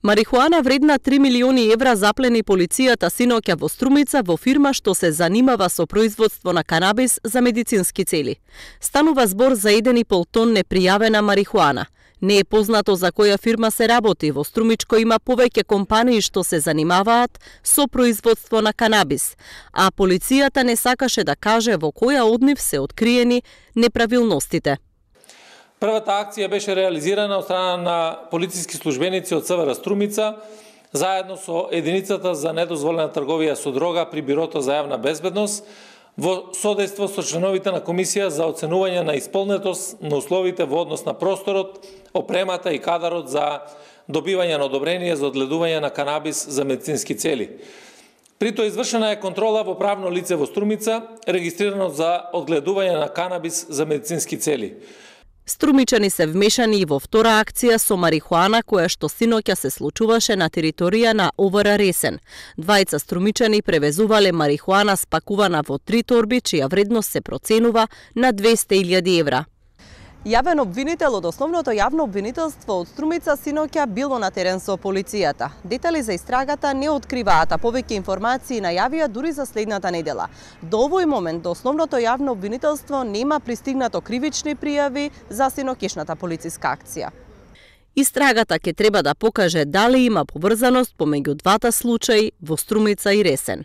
Марихуана вредна 3 милиони евра заплени полицијата синоќа во Струмица во фирма што се занимава со производство на канабис за медицински цели. Станува збор за 1,5 тон непријавена марихуана. Не е познато за која фирма се работи. Во Струмичко има повеќе компании што се занимаваат со производство на канабис, а полицијата не сакаше да каже во која од нив се откриени неправилностите. Првата акција беше реализирана од страна на полициски службеници од СВР Струмица, заедно со единицата за недозволена трговија со дрога при Бирото за јавна безбедност, во содејство со членовите на Комисија за оценување на исполнетост на условите во однос на просторот, опремата и кадарот за добивање на одобрение за одгледување на канабис за медицински цели. При тоа извршена е контрола во правно лице во Струмица, регистрирано за одгледување на канабис за медицински цели. Струмичани се вмешани и во втора акција со марихуана која што синоќа се случуваше на територија на ОВР Ресен. Двајца струмичани превезувале марихуана спакувана во 3 торби, чија вредност се проценува на 200.000 евра. Јавен обвинител од Основното јавно обвинителство од Струмица синоќа било на терен со полицијата. Детали за истрагата не откриваат, а повеќе информации најавија дури за следната недела. До овој момент до Основното јавно обвинителство нема пристигнато кривични пријави за синоќешната полициска акција. Истрагата ќе треба да покаже дали има поврзаност помеѓу двата случаи во Струмица и Ресен.